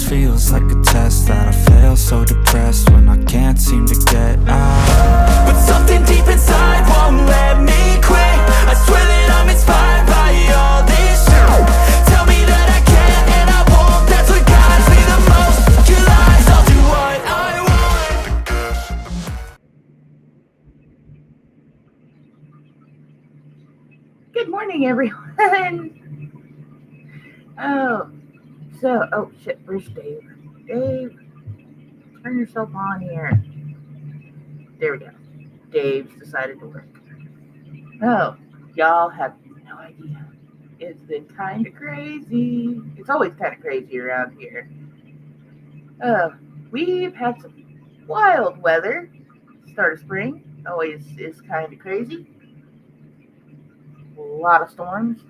feels like a test that I fail, so depressed when I can't seem to get out. But something deep inside won't let me quit. I swear that I'm inspired by all this shit. Tell me that I can't and I won't. That's what guides me the most. Your lies, I'll do what I want. Good morning, everyone. Oh shit, where's Dave? Dave, turn yourself on here. There we go. Dave's decided to work. Oh, y'all have no idea. It's been kind of crazy. It's always kind of crazy around here. We've had some wild weather. Start of spring always is kind of crazy. A lot of storms,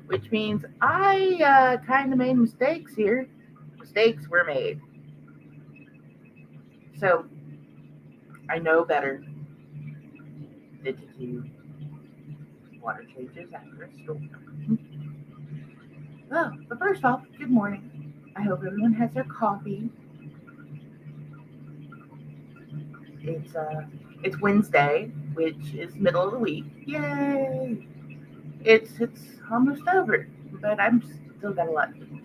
which means I kind of made mistakes here. Mistakes were made. So, I know better than to do water changes after a storm. Well, but first off, good morning. I hope everyone has their coffee. It's Wednesday, which is middle of the week. Yay! It's almost over, but I'm still got a lot to do.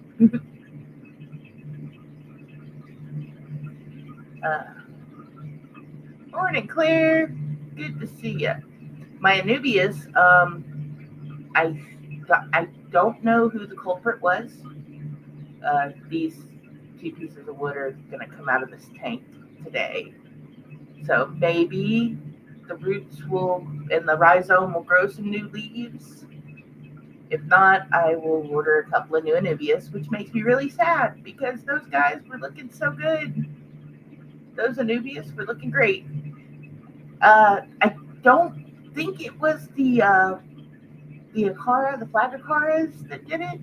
Morning, Claire. Good to see you. My Anubias, I don't know who the culprit was. These two pieces of wood are going to come out of this tank today. So maybe the roots will, and the rhizome will grow some new leaves. If not, I will order a couple of new Anubias, which makes me really sad because those guys were looking so good. Those Anubias were looking great. I don't think it was the Acara, the flat Acaras that did it.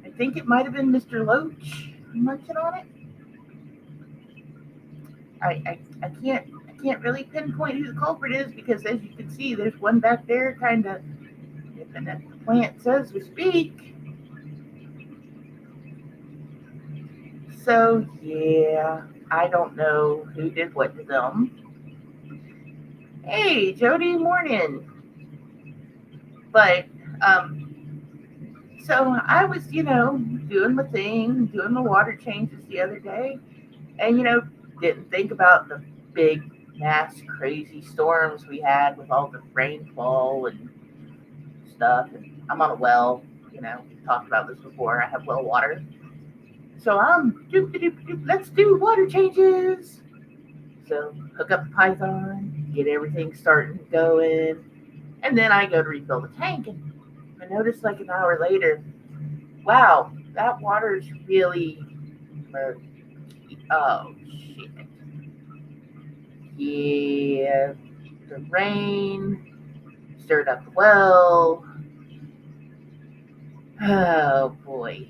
I think it might have been Mr. Loach munching on it. I can't really pinpoint who the culprit is because, as you can see, there's one back there kind of nipping at the plants as we speak. So yeah, I don't know who did what to them. Hey, Jody, morning. But so I was, doing my thing, doing my water changes the other day, and didn't think about the big, mass, crazy storms we had with all the rainfall and stuff. And I'm on a well, we talked about this before. I have well water, so let's do water changes. So hook up the Python, get everything starting going, and then I go to refill the tank, and I noticed like an hour later, wow, that water's really murky. Oh shit. Yeah, the rain stirred up the well. Oh boy.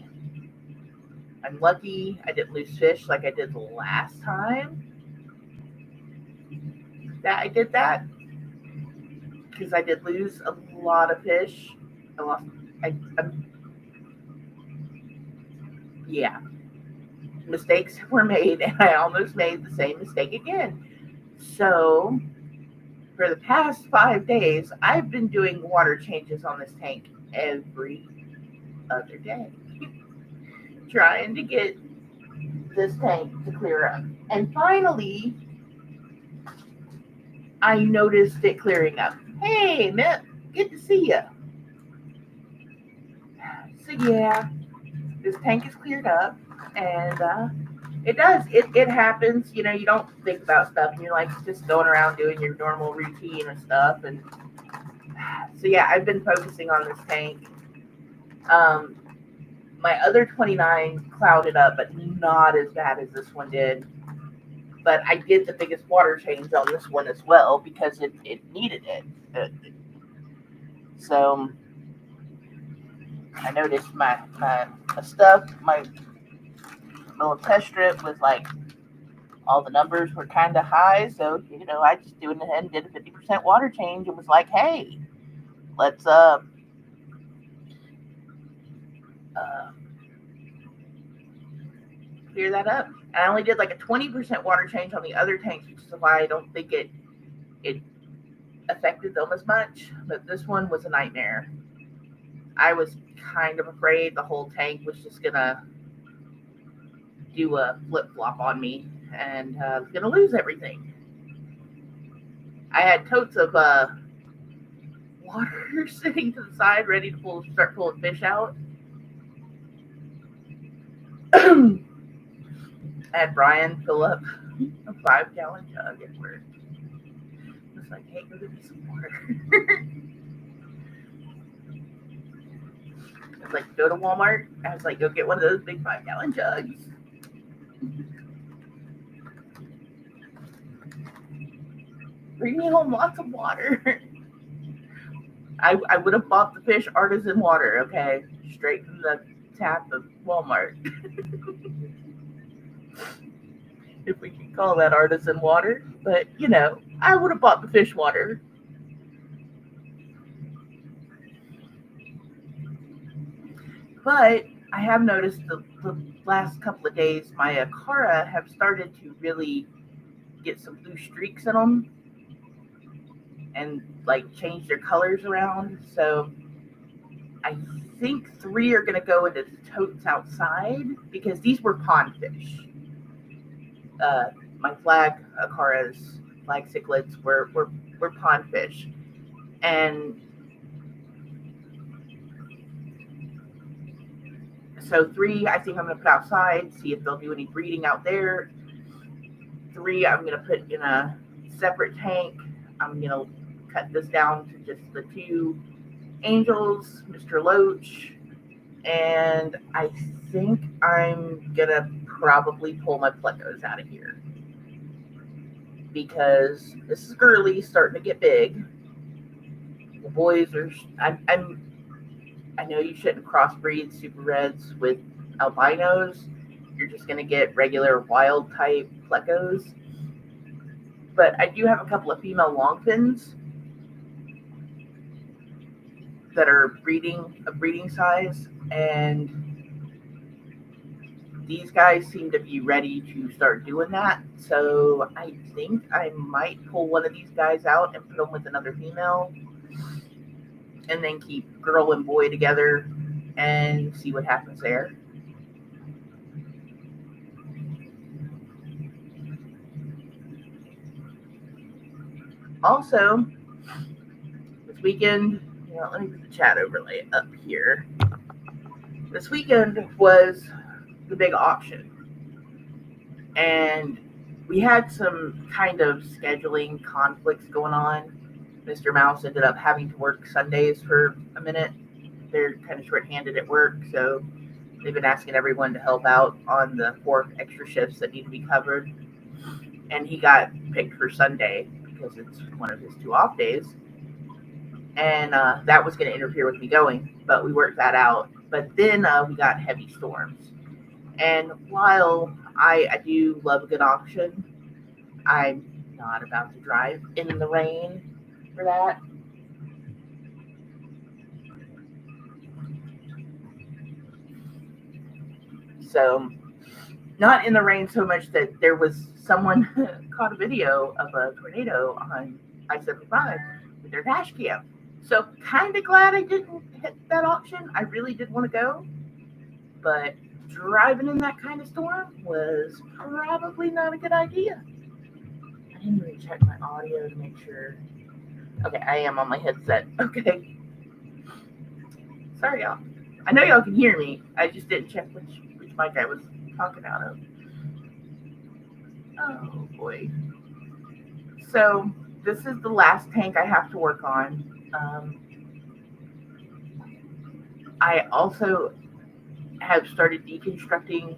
I'm lucky I didn't lose fish like I did the last time that I did that, because I did lose a lot of fish. Yeah, mistakes were made, and I almost made the same mistake again. So, for the past 5 days, I've been doing water changes on this tank every other day, trying to get this tank to clear up. And finally, I noticed it clearing up. Hey, Mitt, good to see you. So yeah, this tank is cleared up, and it does. It happens. You don't think about stuff, and you're like just going around doing your normal routine and stuff. And so yeah, I've been focusing on this tank. My other 29 clouded up, but not as bad as this one did. But I did the biggest water change on this one as well because it needed it. So I noticed my stuff, my little test strip was like, all the numbers were kind of high. So, I just went ahead and did a 50% water change and was like, hey, let's clear that up. And I only did like a 20% water change on the other tanks, which is why I don't think it affected them as much. But this one was a nightmare. I was kind of afraid the whole tank was just gonna do a flip flop on me and I was gonna lose everything. I had totes of water sitting to the side, ready to start pulling fish out. I had Brian fill up a 5-gallon jug at work. I was like, hey, go get me some water. I was like, go to Walmart. I was like, go get one of those big 5-gallon jugs. Bring me home lots of water. I would have bought the fish artisan water, okay? Straight from the tap of Walmart. If we can call that artisan water. But, I would have bought the fish water. But I have noticed the last couple of days, my Akara have started to really get some blue streaks in them and like change their colors around. So I think 3 are going to go into totes outside because these were pond fish. My flag Akaras, flag cichlids were pond fish. And so 3, I think I'm going to put outside, see if they'll do any breeding out there. 3, I'm going to put in a separate tank. I'm going to cut this down to just the 2 angels, Mr. Loach, and I think I'm going to probably pull my plecos out of here because this is girly, starting to get big. The boys are, I know you shouldn't crossbreed super reds with albinos. You're just going to get regular wild type plecos. But I do have a couple of female longfins that are breeding size, and these guys seem to be ready to start doing that. So I think I might pull one of these guys out and put them with another female, and then keep girl and boy together and see what happens there. Also, this weekend, let me put the chat overlay up here. This weekend was the big auction. And we had some kind of scheduling conflicts going on. Mr. Mouse ended up having to work Sundays for a minute. They're kind of short-handed at work, so they've been asking everyone to help out on the 4 extra shifts that need to be covered. And he got picked for Sunday because it's one of his 2 off days. And that was going to interfere with me going, but we worked that out. But then we got heavy storms. And while I do love a good auction, I'm not about to drive in the rain for that. So, not in the rain so much that there was someone caught a video of a tornado on I-75 with their dash cam. So, kind of glad I didn't hit that auction. I really did want to go, but driving in that kind of storm was probably not a good idea. I didn't even check my audio to make sure. Okay, I am on my headset. Okay. Sorry, y'all. I know y'all can hear me. I just didn't check which mic I was talking out of. Oh, boy. So, this is the last tank I have to work on. I also have started deconstructing.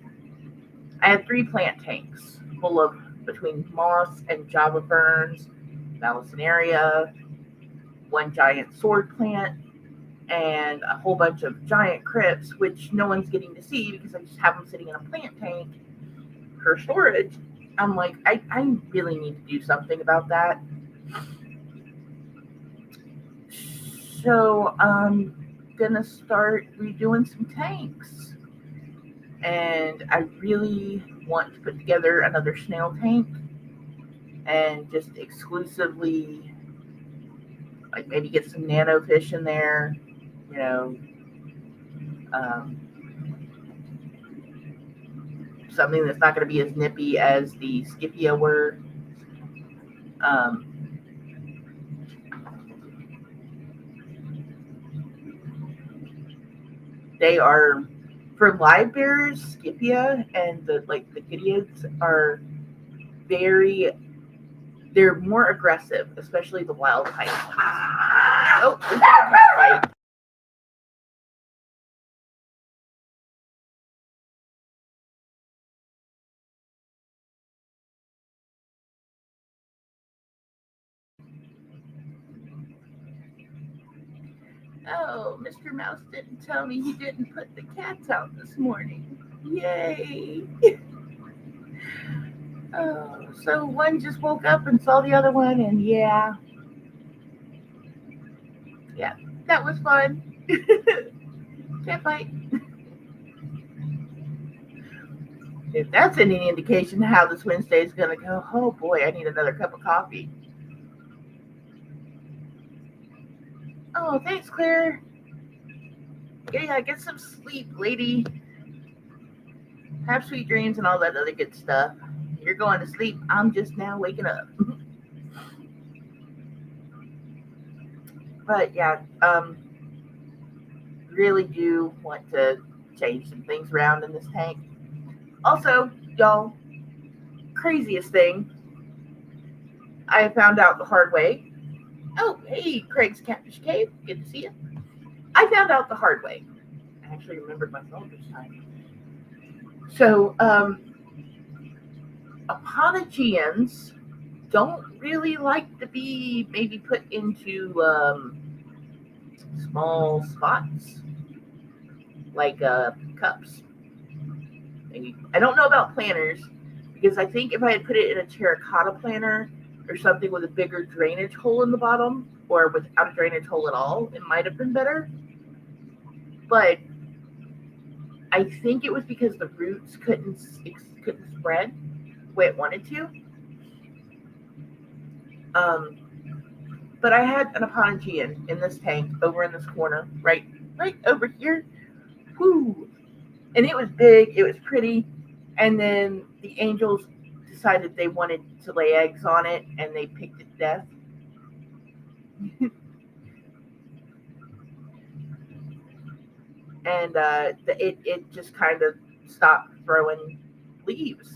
I had 3 plant tanks full of between moss and Java ferns, Malacenaria, 1 giant sword plant, and a whole bunch of giant crypts, which no one's getting to see because I just have them sitting in a plant tank for storage. I'm like, I really need to do something about that. So I'm gonna start redoing some tanks. And I really want to put together another snail tank and just exclusively, like, maybe get some nano fish in there, you know, um, something that's not going to be as nippy as the Scipia were. Um, they are, for live bears, Scipia and the Gideons are very, they're more aggressive, especially the wild type ones. Oh, this is right. Oh, Mr. Mouse didn't tell me he didn't put the cats out this morning. Yay! Oh, so one just woke up and saw the other one, and yeah, that was fun. Can't fight. If that's any indication how this Wednesday is going to go, oh boy, I need another cup of coffee. Oh, thanks, Claire. Yeah, get some sleep, lady. Have sweet dreams and all that other good stuff. You're going to sleep. I'm just now waking up. But yeah, really do want to change some things around in this tank. Also, y'all, craziest thing I found out the hard way. Oh, hey, Craig's Catfish Cave. Good to see you. I found out the hard way. I actually remembered my phone this time. So, Apologians don't really like to be maybe put into small spots like cups. Maybe. I don't know about planters because I think if I had put it in a terracotta planter or something with a bigger drainage hole in the bottom or without a drainage hole at all, it might have been better. But I think it was because the roots couldn't spread the way it wanted to. Um, but I had an Aponogean in this tank over in this corner, right over here. Whoo! And it was big, it was pretty. And then the angels decided they wanted to lay eggs on it, and they picked it to death. And it just kind of stopped throwing leaves.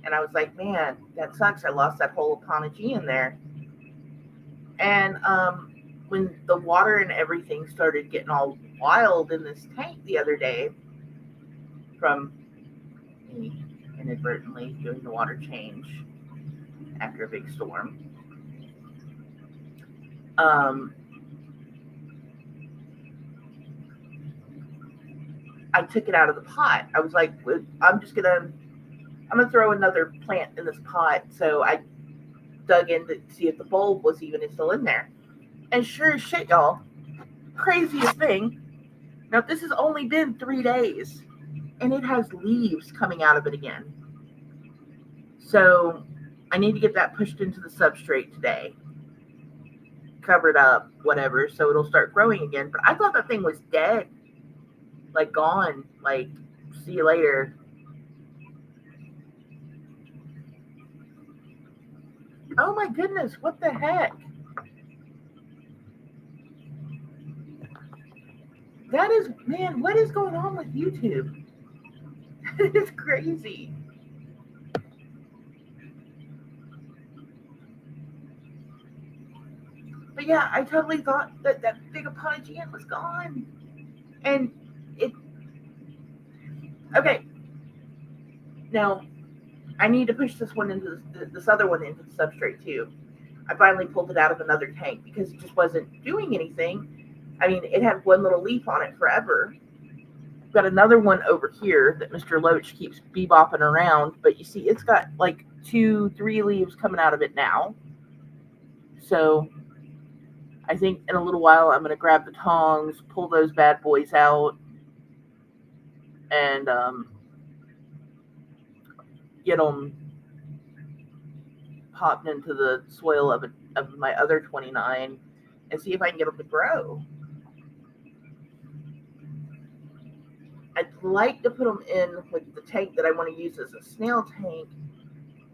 And I was like, man, that sucks. I lost that whole Aponogean there. And when the water and everything started getting all wild in this tank the other day from me inadvertently doing the water change after a big storm, um, I took it out of the pot. I was like, I'm gonna throw another plant in this pot. So I dug in to see if the bulb was even still in there. And sure as shit, y'all, craziest thing. Now this has only been 3 days, and it has leaves coming out of it again. So I need to get that pushed into the substrate today, covered up, whatever, so it'll start growing again. But I thought that thing was dead, like gone, like see you later. Oh my goodness, what the heck? That is, man, what is going on with YouTube? It's crazy. But yeah, I totally thought that that big Apogean was gone. And it, okay, now I need to push this one into this other one into the substrate too. I finally pulled it out of another tank because it just wasn't doing anything. I mean, it had one little leaf on it forever. I've got another one over here that Mr. Loach keeps bebopping around, but you see, it's got like 2, 3 leaves coming out of it now. So I think in a little while I'm going to grab the tongs, pull those bad boys out, and get them popped into the soil of my other 29 and see if I can get them to grow. I'd like to put them in like the tank that I want to use as a snail tank,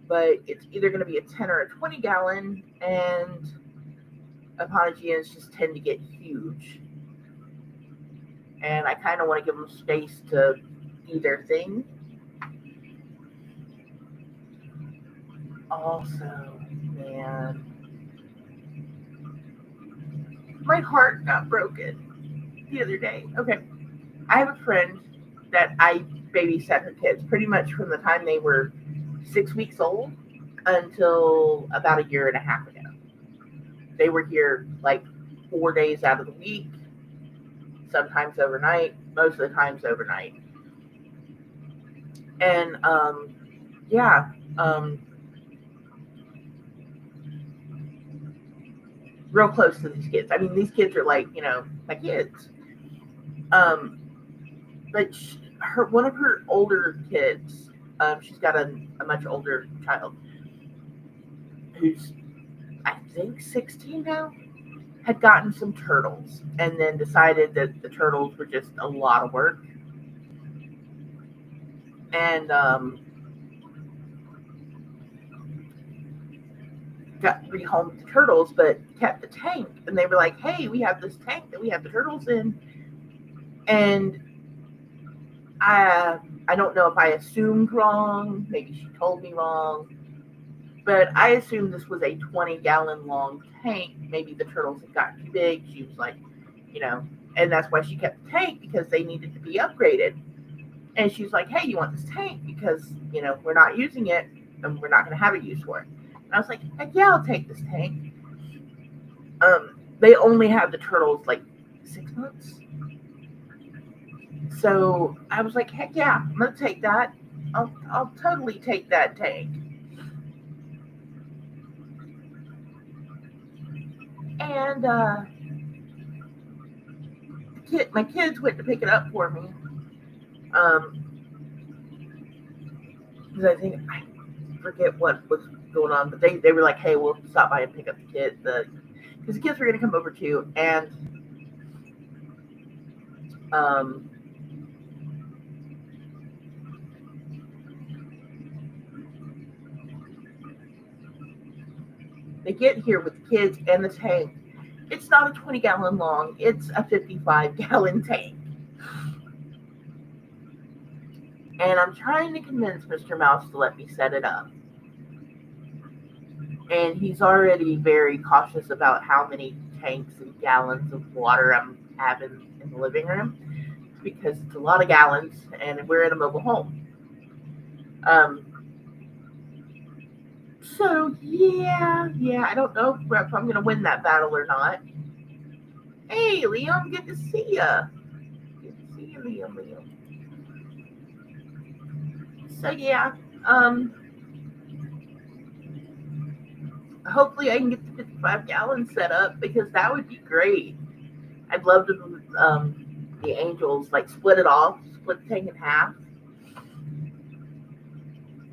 but it's either going to be a 10 or a 20 gallon, and Eponogeans just tend to get huge. And I kind of want to give them space to do their thing. Also, man, my heart got broken the other day. Okay, I have a friend that I babysat her kids pretty much from the time they were 6 weeks old until about a year and a half ago. They were here like 4 days out of the week, sometimes overnight, most of the times overnight. And yeah, real close to these kids. I mean, these kids are like, my kids. But one of her older kids, she's got a much older child who's, I think, 16 now, had gotten some turtles and then decided that the turtles were just a lot of work. And got rehomed the turtles, but kept the tank. And they were like, hey, we have this tank that we have the turtles in. And I don't know if I assumed wrong. Maybe she told me wrong. But I assumed this was a 20-gallon long tank. Maybe the turtles had gotten too big. She was like, and that's why she kept the tank, because they needed to be upgraded. And she's like, hey, you want this tank? Because, we're not using it and we're not going to have a use for it. And I was like, heck yeah, I'll take this tank. They only have the turtles like 6 months. So I was like, heck yeah, I'm going to take that. I'll totally take that tank. And my kids went to pick it up for me. Because I forget what was going on, but they were like, hey, we'll stop by and pick up the kids. Because the kids were going to come over too. And they get here with the kids and the tank. It's not a 20-gallon long. It's a 55-gallon tank. And I'm trying to convince Mr. Mouse to let me set it up. And he's already very cautious about how many tanks and gallons of water I'm having in the living room, because it's a lot of gallons and we're in a mobile home. So yeah, I don't know if I'm going to win that battle or not. Hey, Liam, good to see you. Good to see you, Liam. So yeah, hopefully I can get the 55 gallons set up, because that would be great. I'd love to the Angels like split the tank in half,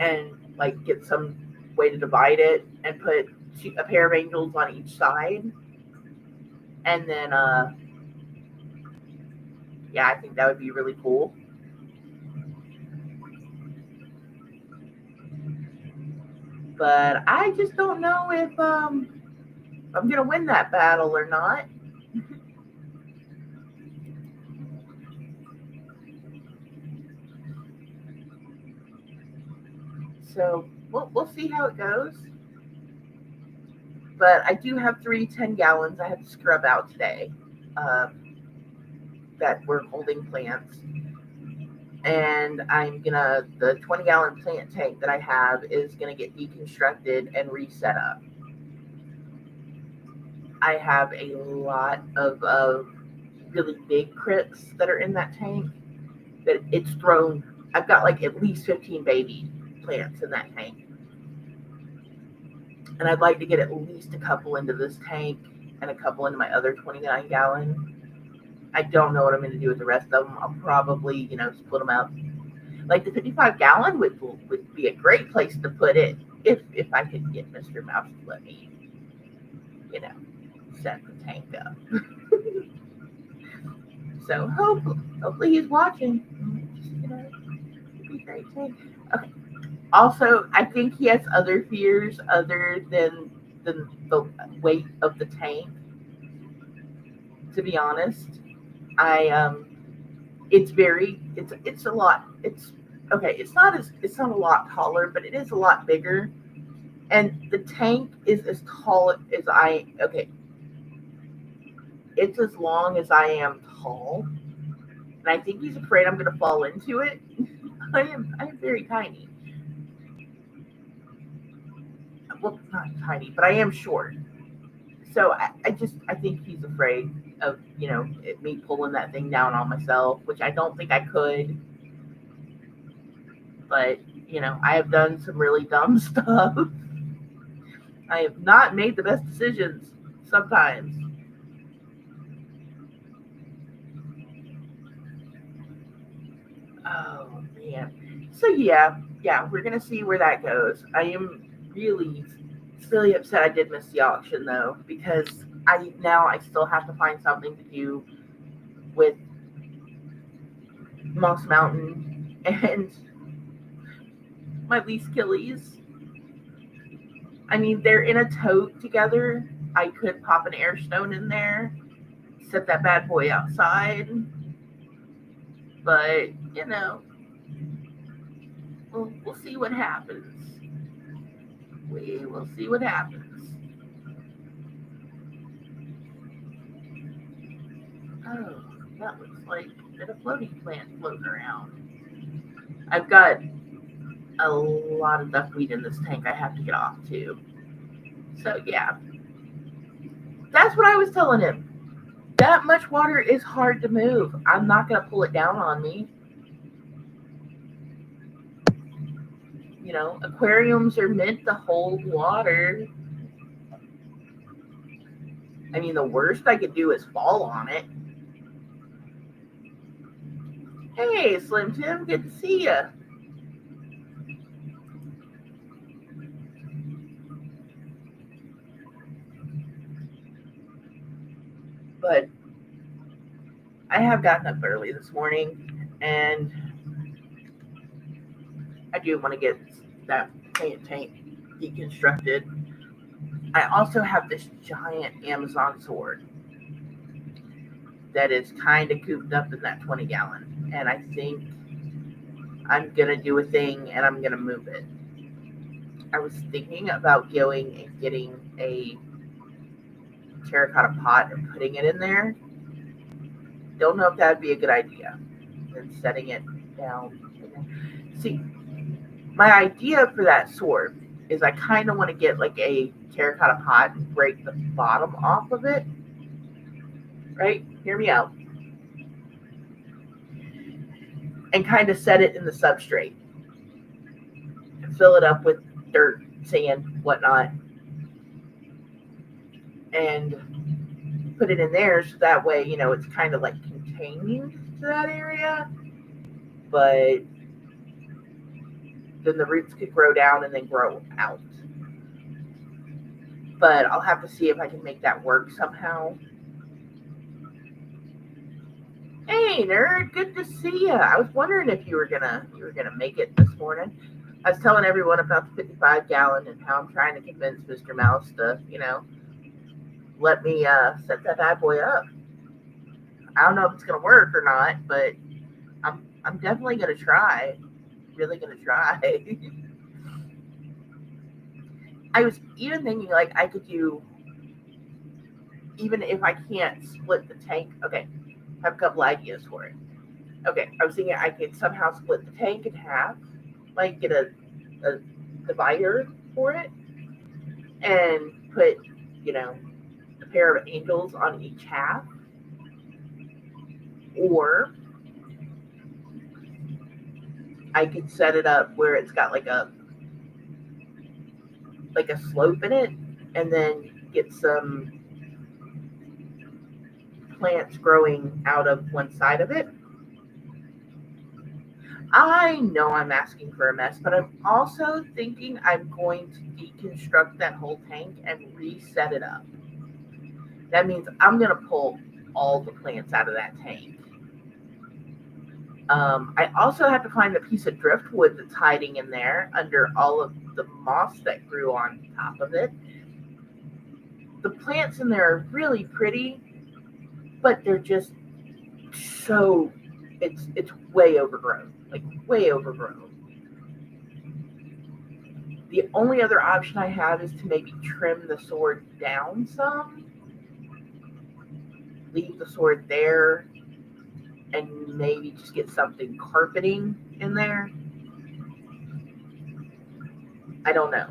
and like get some way to divide it and put a pair of Angels on each side. And then I think that would be really cool. But I just don't know if I'm going to win that battle or not. So we'll see how it goes. But I do have 3 10-gallons I have to scrub out today that were holding plants. And the 20-gallon plant tank that I have is going to get deconstructed and reset up. I have a lot of really big crits that are in that tank that it's thrown. I've got like at least 15 baby plants in that tank. And I'd like to get at least a couple into this tank and a couple into my other 29-gallon. I don't know what I'm going to do with the rest of them. I'll probably, split them out. Like the 55-gallon would be a great place to put it if I could get Mr. Mouse to let me, you know, set the tank up. So hopefully he's watching. You know, it'd be great tank. Okay. Also, I think he has other fears other than the weight of the tank. To be honest, I it's a lot. It's okay. It's not a lot taller, but it is a lot bigger. And the tank is as tall as I okay. It's as long as I am tall, and I think he's afraid I'm going to fall into it. I am very tiny. Well, not tiny, but I am short. So I think he's afraid of me pulling that thing down on myself, which I don't think I could. But I have done some really dumb stuff. I have not made the best decisions sometimes. Oh man. So yeah, we're gonna see where that goes. I am really upset I did miss the auction though, because I still have to find something to do with Moss Mountain and my lease killies. I mean, they're in a tote together. I could pop an air stone in there, set that bad boy outside, but we'll see what happens. We will see what happens. Oh, that looks like a floating plant floating around. I've got a lot of duckweed in this tank I have to get off too. So yeah, that's what I was telling him. That much water is hard to move. I'm not gonna pull it down on me. Aquariums are meant to hold water. I mean, the worst I could do is fall on it. Hey, Slim Tim, good to see you. But I have gotten up early this morning, and I do want to get that plant tank deconstructed. I also have this giant Amazon sword that is kind of cooped up in that 20-gallon, and I think I'm gonna do a thing and I'm gonna move it. I was thinking about going and getting a terracotta pot and putting it in there. Don't know if that'd be a good idea. And setting it down. See, my idea for that sword is I kind of want to get like a terracotta pot and break the bottom off of it. Right? Hear me out. And kind of set it in the substrate. And fill it up with dirt, sand, whatnot. And put it in there so that way, it's kind of like containing to that area. But then the roots could grow down and then grow out. But I'll have to see if I can make that work somehow. Hey nerd, good to see you. I was wondering if you were gonna make it this morning. I was telling everyone about the 55-gallon and how I'm trying to convince Mr. Mouse to, let me set that bad boy up. I don't know if it's gonna work or not, but I'm definitely gonna try. Really gonna try. I was even thinking like I could do, even if I can't split the tank. Okay, I have a couple ideas for it. Okay, I was thinking I could somehow split the tank in half, like get a divider for it, and put, a pair of angels on each half. Or I could set it up where it's got like a slope in it, and then get some plants growing out of one side of it. I know I'm asking for a mess, but I'm also thinking I'm going to deconstruct that whole tank and reset it up. That means I'm going to pull all the plants out of that tank. I also have to find the piece of driftwood that's hiding in there under all of the moss that grew on top of it. The plants in there are really pretty, but they're just so it's way overgrown, like way overgrown. The only other option I have is to maybe trim the sword down some, leave the sword there, and maybe just get something carpeting in there. I don't know.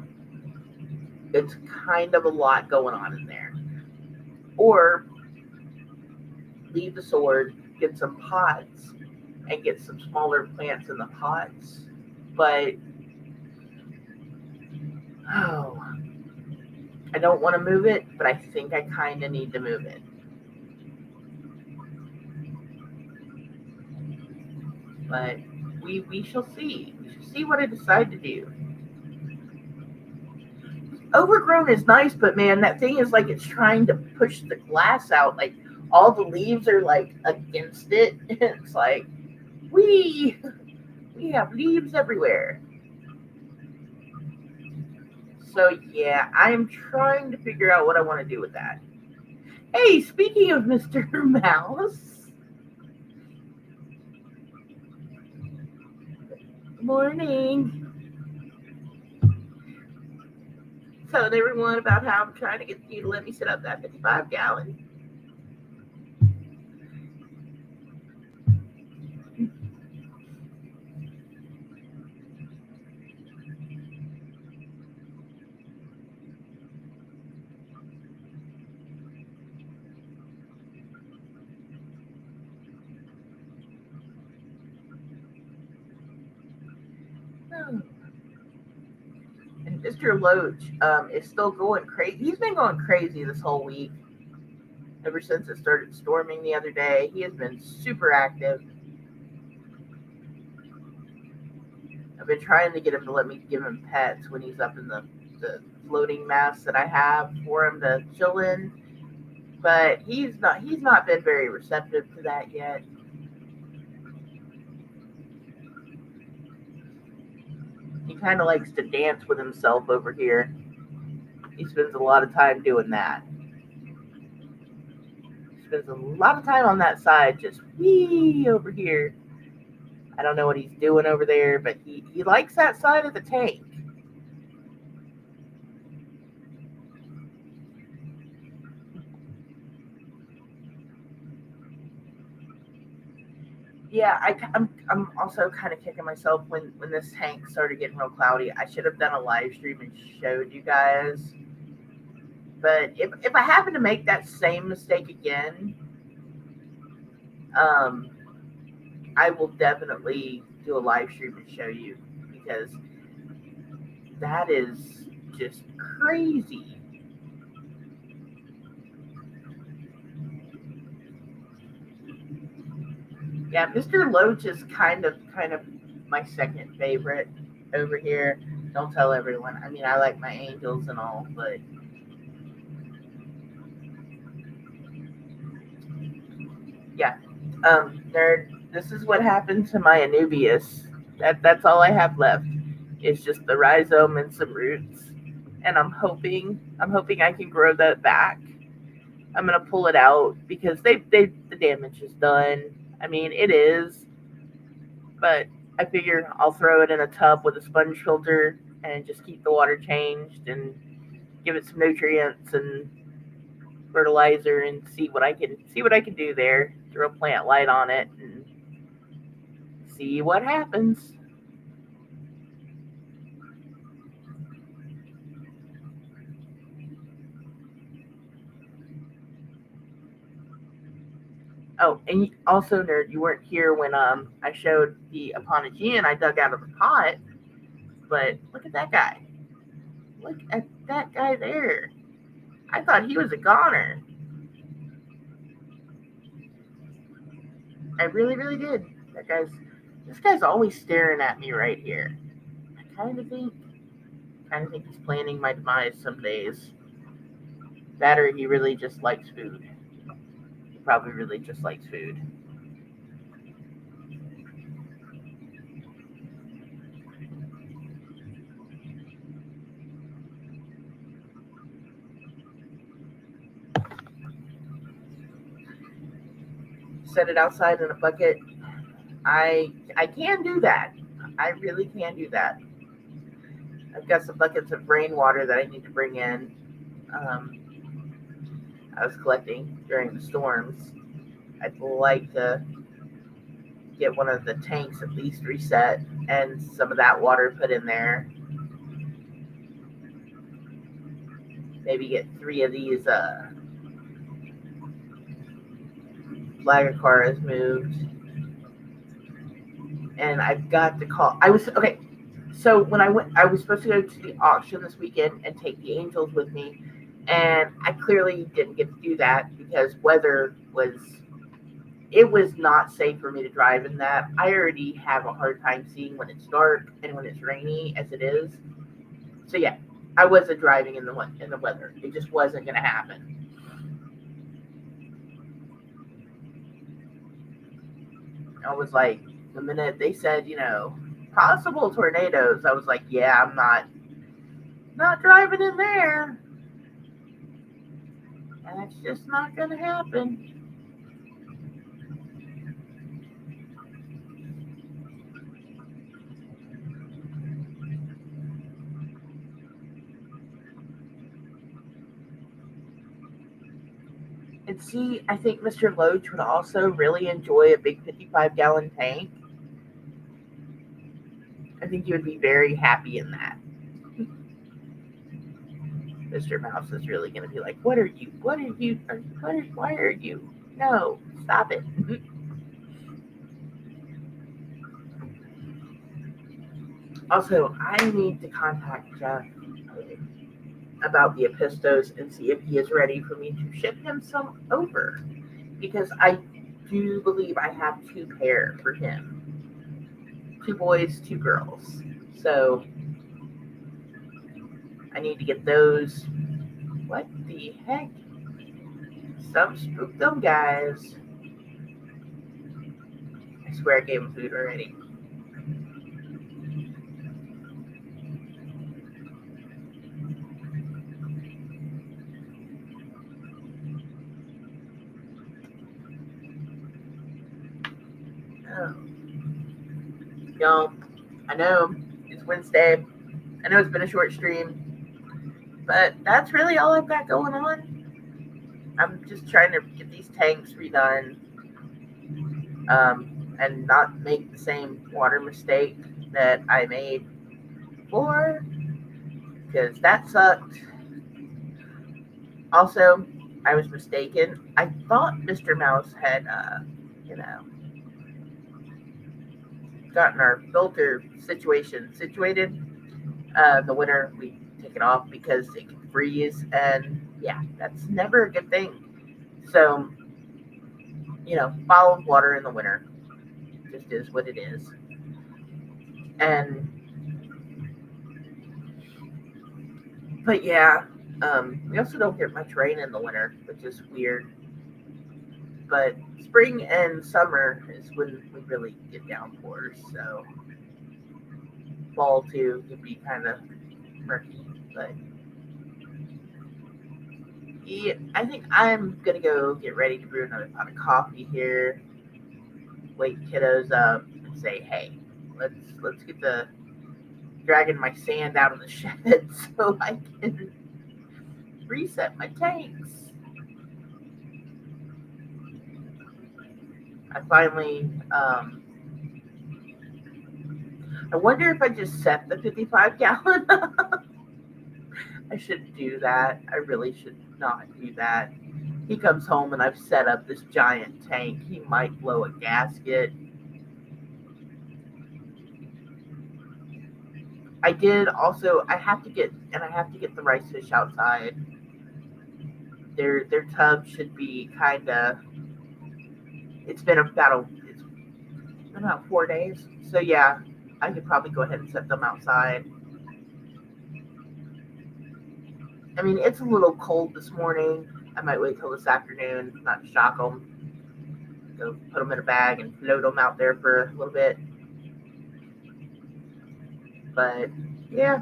It's kind of a lot going on in there. Or leave the sword, get some pots, and get some smaller plants in the pots. But oh, I don't want to move it, but I think I kind of need to move it. But we shall see. We shall see what I decide to do. Overgrown is nice, but man, that thing is like it's trying to push the glass out. Like all the leaves are like against it. It's like we have leaves everywhere. So yeah, I'm trying to figure out what I want to do with that. Hey, speaking of Mr. Mouse, morning. Telling everyone about how I'm trying to get you to let me set up that 55-gallon. Oh. And Mr. Loach is still going crazy. He's been going crazy this whole week. Ever since it started storming the other day, he has been super active. I've been trying to get him to let me give him pets when he's up in the floating mast that I have for him to chill in. But he's not been very receptive to that yet. He kind of likes to dance with himself over here. He spends a lot of time doing that. He spends a lot of time on that side, just wee over here. I don't know what he's doing over there, but he likes that side of the tank. Yeah, I'm also kind of kicking myself when this tank started getting real cloudy. I should have done a live stream and showed you guys. But if I happen to make that same mistake again, um, I will definitely do a live stream and show you because that is just crazy. Yeah, Mr. Loach is kind of my second favorite over here. Don't tell everyone. I mean, I like my angels and all, but yeah. Nerd, this is what happened to my Anubius. That's all I have left. It's just the rhizome and some roots. And I'm hoping I can grow that back. I'm gonna pull it out because they the damage is done. I mean it is, but I figure I'll throw it in a tub with a sponge filter and just keep the water changed and give it some nutrients and fertilizer and see what I can do there. Throw a plant light on it and see what happens. Oh, and also, nerd, you weren't here when I showed the Aponogean I dug out of the pot. But look at that guy. Look at that guy there. I thought he was a goner. I really, really did. This guy's always staring at me right here. I kind of think he's planning my demise some days. That or he really just likes food. He probably really just likes food. Set it outside in a bucket. I can do that. I really can do that. I've got some buckets of rainwater that I need to bring in. Um, I was collecting during the storms. I'd like to get one of the tanks at least reset and some of that water put in there. Maybe get 3 of these flagger cars moved. And I've got to call. I was okay. So when I was supposed to go to the auction this weekend and take the angels with me, and I clearly didn't get to do that because weather was. It was not safe for me to drive in that. I already have a hard time seeing when it's dark and when it's rainy, as it is. So yeah, I wasn't driving in the weather. It just wasn't going to happen. I was like, the minute they said, possible tornadoes, I was like, yeah, I'm not driving in there. That's just not going to happen. And see, I think Mr. Loach would also really enjoy a big 55-gallon tank. I think he would be very happy in that. Mr. Mouse is really going to be like, "What are you? What are you? Why are you? No, stop it." Also, I need to contact Jeff about the Epistos and see if he is ready for me to ship him some over. Because I do believe I have 2 pair for him. 2 boys, 2 girls. So I need to get those. What the heck? Some spooked them guys. I swear I gave him food already. Oh. Y'all, I know it's Wednesday. I know it's been a short stream, but that's really all I've got going on. I'm just trying to get these tanks redone and not make the same water mistake that I made before, because that sucked. Also, I was mistaken. I thought Mr. Mouse had, you know, gotten our filter situated. The winter we take it off because it can freeze, and yeah, that's never a good thing. So, bottled water in the winter just is what it is. And but yeah, we also don't get much rain in the winter, which is weird. But spring and summer is when we really get downpours. So fall too can be kind of murky. But yeah, I think I'm gonna go get ready to brew another pot of coffee here. Wake kiddos up and say, hey, let's get the dragging my sand out of the shed so I can reset my tanks. I finally, I wonder if I just set the 55-gallon. I should do that. I really should not do that. He comes home and I've set up this giant tank. He might blow a gasket. I did also. I have to get the rice fish outside. Their tub should be kind of. It's been about in about 4 days. So yeah, I could probably go ahead and set them outside. I mean, it's a little cold this morning. I might wait till this afternoon, not to shock them. Go put them in a bag and float them out there for a little bit. But yeah,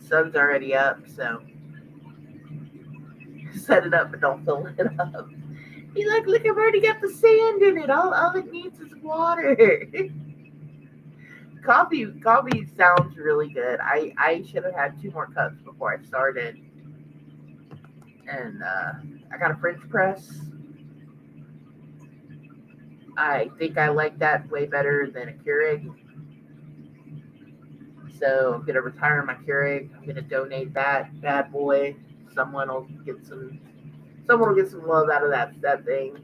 sun's already up, so set it up, but don't fill it up. He's like, look, I've already got the sand in it. All it needs is water. Coffee sounds really good. I should have had 2 more cups before I started. And I got a French press. I think I like that way better than a Keurig. So I'm gonna retire my Keurig. I'm gonna donate that bad boy. Someone will get some. Someone will get some love out of that thing.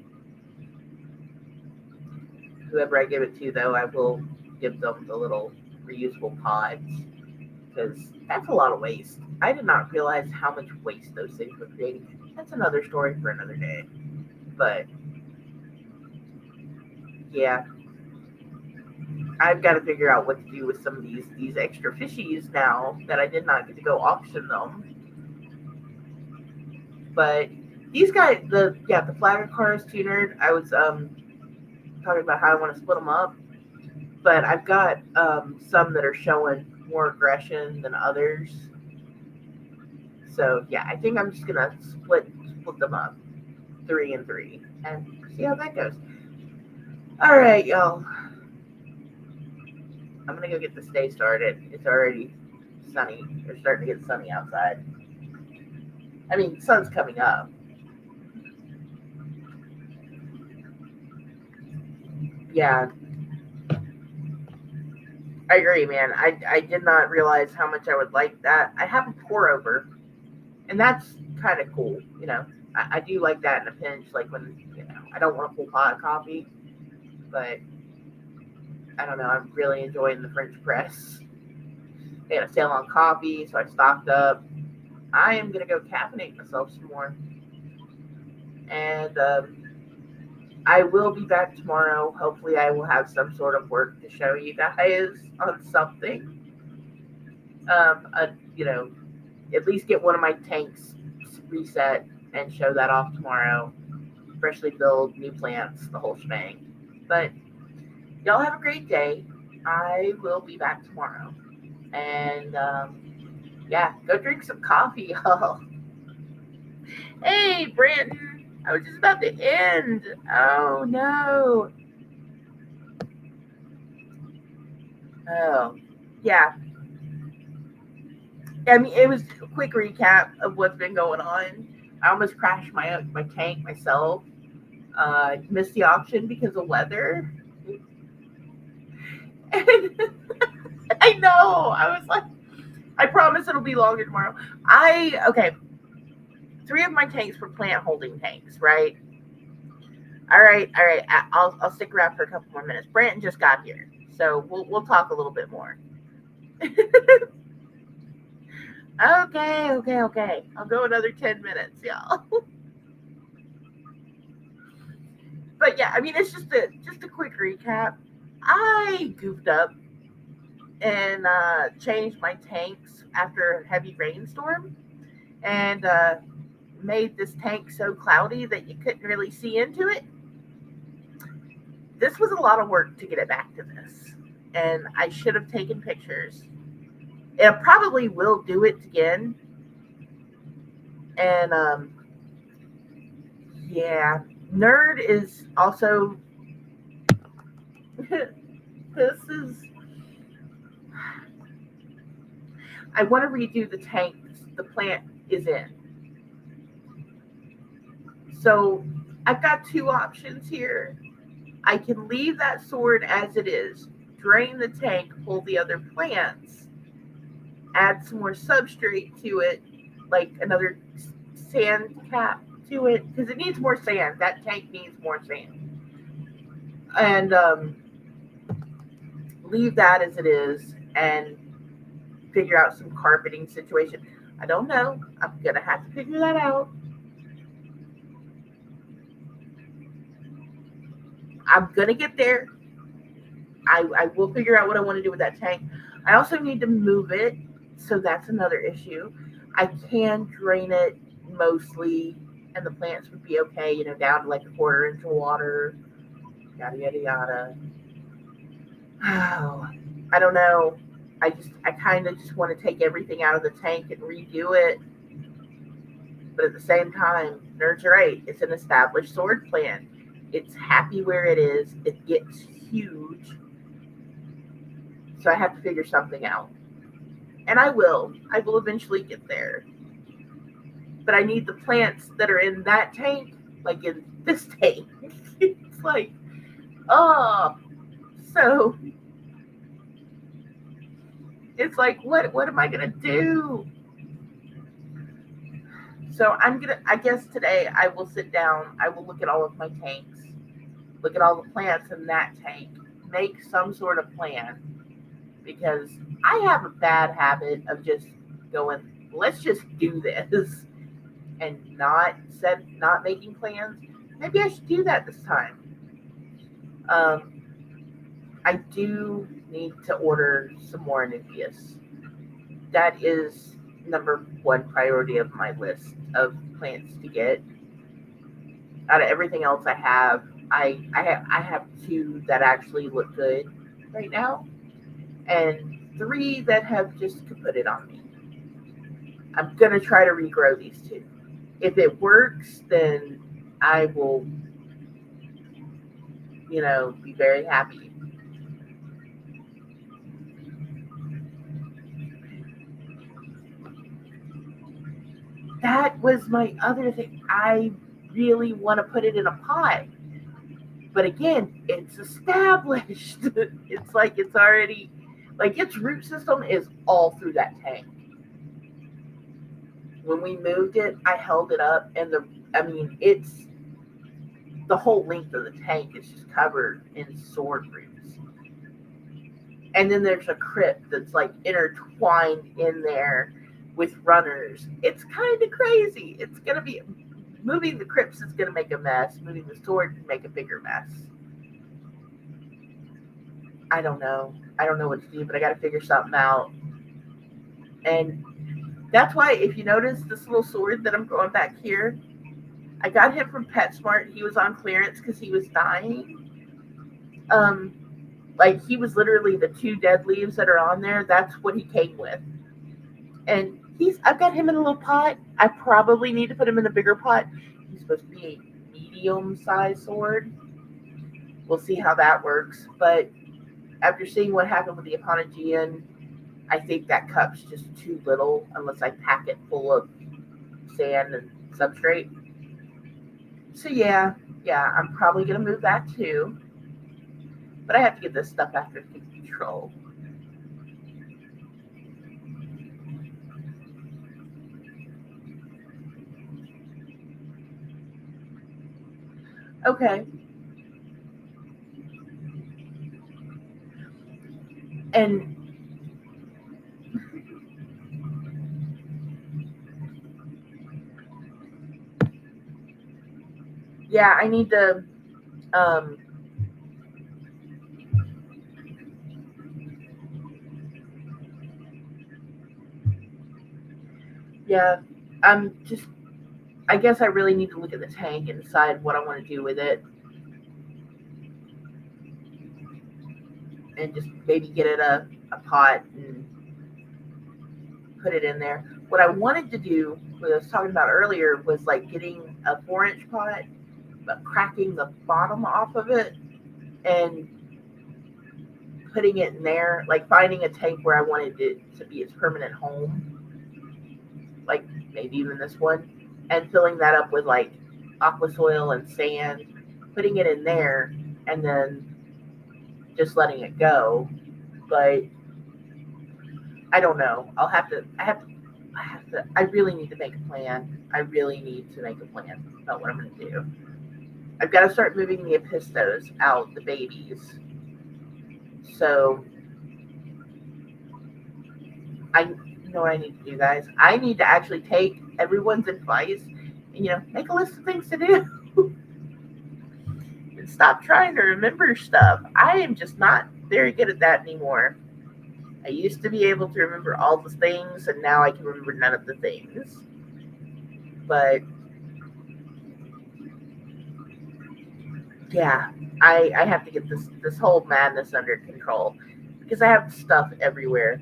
Whoever I give it to, though, I will give them the little reusable pods because that's a lot of waste. I did not realize how much waste those things were creating. That's another story for another day. But yeah, I've got to figure out what to do with some of these extra fishies now that I did not get to go auction them. But these guys, the Flagger cars tuner, I was talking about how I want to split them up. But I've got some that are showing more aggression than others. So yeah, I think I'm just gonna split them up, 3 and 3, and see how that goes. All right, y'all. I'm gonna go get this day started. It's already sunny. It's starting to get sunny outside. I mean, sun's coming up. Yeah, I agree, man. I did not realize how much I would like that. I have a pour over, and that's kind of cool. I do like that in a pinch, like when I don't want a full pot of coffee, but I don't know. I'm really enjoying the French press. They had a sale on coffee, so I stocked up. I am gonna go caffeinate myself some more, and I will be back tomorrow. Hopefully, I will have some sort of work to show you guys on something. At least get one of my tanks reset and show that off tomorrow. Freshly build new plants, the whole shebang. But y'all have a great day. I will be back tomorrow. And go drink some coffee, y'all. Hey, Brandon. I was just about to end. Oh, no. Oh, yeah. I mean, it was a quick recap of what's been going on. I almost crashed my tank myself. Missed the auction because of weather. And I know. I was like, I promise it'll be longer tomorrow. Okay. 3 of my tanks were plant holding tanks, right? All right. I'll stick around for a couple more minutes. Brandon just got here, so we'll talk a little bit more. Okay. I'll go another 10 minutes, y'all. But yeah, I mean, it's just a quick recap. I goofed up and changed my tanks after a heavy rainstorm, and made this tank so cloudy that you couldn't really see into it. This was a lot of work to get it back to this, and I should have taken pictures. It probably will do it again. And Nerd is also this is I want to redo the tank the plant is in. So I've got 2 options here. I can leave that sword as it is, drain the tank, pull the other plants, add some more substrate to it, like another sand cap to it, because it needs more sand. That tank needs more sand. And leave that as it is and figure out some carpeting situation. I don't know. I'm going to have to figure that out. I'm gonna get there. I will figure out what I want to do with that tank. I also need to move it, so that's another issue. I can drain it mostly, and the plants would be okay, down to like a quarter inch of water, yada yada yada. Oh, I don't know. I kind of just want to take everything out of the tank and redo it, but at the same time, nerds are right. It's an established sword plant. It's happy where it is. It gets huge, so I have to figure something out. And I will. I will eventually get there. But I need the plants that are in that tank, like in this tank. It's like, oh, so it's like, what am I gonna do? So I guess today I will sit down, I will look at all of my tanks, look at all the plants in that tank, make some sort of plan, because I have a bad habit of just going, let's just do this, and not making plans. Maybe I should do that this time. Um, I do need to order some more Anubias. That is number one priority of my list of plants to get. Out of everything else I have, I have two that actually look good right now, and three that have just put it on me. I'm gonna try to regrow these two. If it works, then I will, be very happy. That was my other thing. I really want to put it in a pot. But again, it's established. It's like it's already, like its root system is all through that tank. When we moved it, I held it up, and it's the whole length of the tank is just covered in sword roots. And then there's a crypt that's like intertwined in there with runners. It's kind of crazy. It's gonna be moving the crypts is gonna make a mess. Moving the sword can make a bigger mess. I don't know. I don't know what to do, but I got to figure something out. And that's why, if you notice this little sword that I'm growing back here, I got him from PetSmart. He was on clearance because he was dying. Um, like he was literally the two dead leaves that are on there. That's what he came with. And I've got him in a little pot. I probably need to put him in a bigger pot. He's supposed to be a medium-sized sword. We'll see how that works. But after seeing what happened with the Apologian, I think that cup's just too little unless I pack it full of sand and substrate. So yeah, I'm probably gonna move that too. But I have to get this stuff after control. Okay. And yeah, I need to um yeah, I guess I really need to look at the tank and decide what I want to do with it, and just maybe get it a pot and put it in there. What I wanted to do, what I was talking about earlier, was like getting a 4-inch pot, but cracking the bottom off of it and putting it in there, like finding a tank where I wanted it to be its permanent home, like maybe even this one, and filling that up with like aqua soil and sand, putting it in there, and then just letting it go. But I don't know. I really need to make a plan. I really need to make a plan about what I'm going to do. I've got to start moving the Epistos out, the babies. So I know what I need to do, guys. I need to actually take everyone's advice and, make a list of things to do. stop trying to remember stuff. I am just not very good at that anymore. I used to be able to remember all the things, and now I can remember none of the things. But yeah, I have to get this whole madness under control because I have stuff everywhere.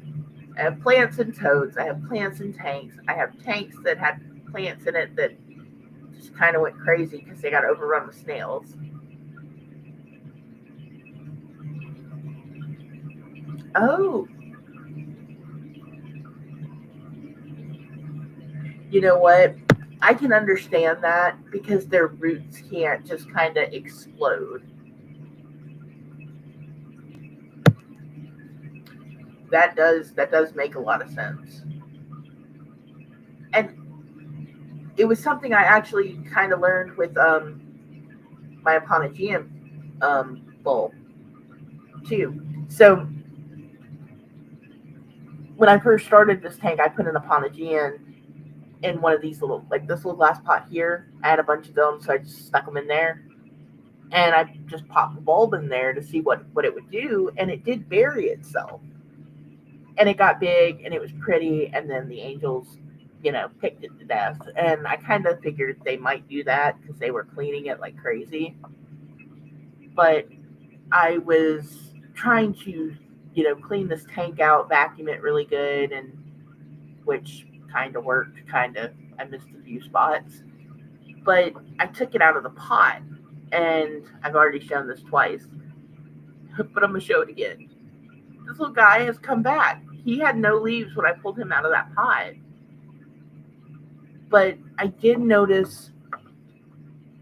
I have plants and toads. I have plants and tanks. I have tanks that had plants in it that just kind of went crazy because they got overrun with snails. Oh, you know what? I can understand that because their roots can't just kind of explode. That does make a lot of sense. And it was something I actually kind of learned with my Eponogeum bulb too. So when I first started this tank, I put an Eponogeum in one of these little, like this little glass pot here. I had a bunch of them, so I just stuck them in there, and I just popped the bulb in there to see what it would do, and it did bury itself, and it got big and it was pretty, and then the angels, picked it to death, and I kind of figured they might do that because they were cleaning it like crazy, but I was trying to, clean this tank out, vacuum it really good, and which kind of worked, kind of. I missed a few spots, but I took it out of the pot, and I've already shown this twice, but I'm gonna show it again. This little guy has come back. He had no leaves when I pulled him out of that pot, but I did notice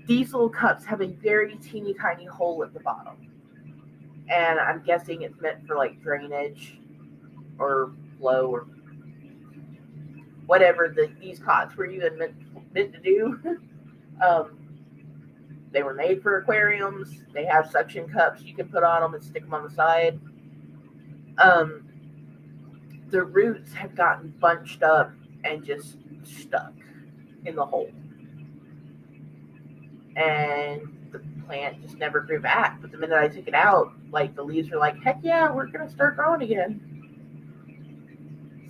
these little cups have a very teeny tiny hole at the bottom, and I'm guessing it's meant for like drainage or flow or whatever these pots were even meant to do. um, they were made for aquariums. They have suction cups you can put on them and stick them on the side. Um, the roots have gotten bunched up and just stuck in the hole, and the plant just never grew back. But the minute I took it out, like the leaves were like, heck yeah, we're gonna start growing again.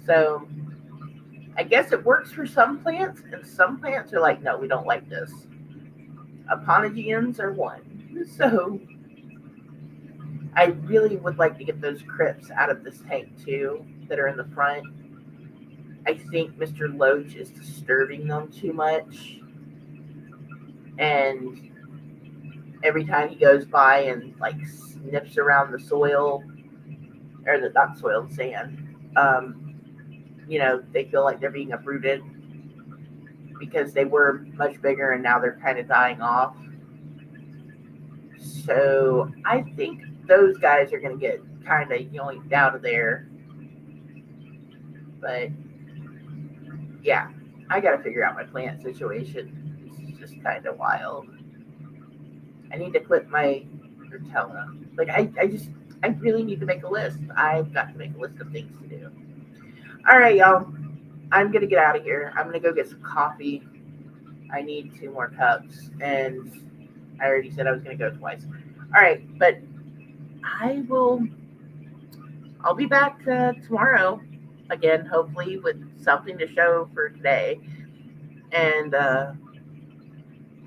So I guess it works for some plants, and some plants are like, no, we don't like this. Eponogeums are one. So I really would like to get those crypts out of this tank too that are in the front. I think Mr. Loach is disturbing them too much. And every time he goes by and like snips around the soil, or the not soil, sand, they feel like they're being uprooted because they were much bigger and now they're kind of dying off. So I think those guys are going to get kind of yoinked out of there. But yeah, I got to figure out my plant situation. It's just kind of wild. I need to quit my Rotella. Like I really need to make a list. I've got to make a list of things to do. All right, y'all. I'm gonna get out of here. I'm gonna go get some coffee. I need 2 more cups, and I already said I was gonna go twice. All right, but I will. I'll be back tomorrow again, hopefully with something to show for today. And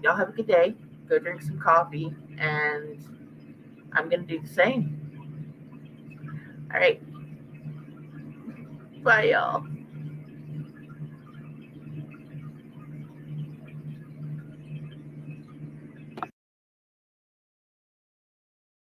y'all have a good day. Go drink some coffee, and I'm gonna do the same. All right, bye, y'all.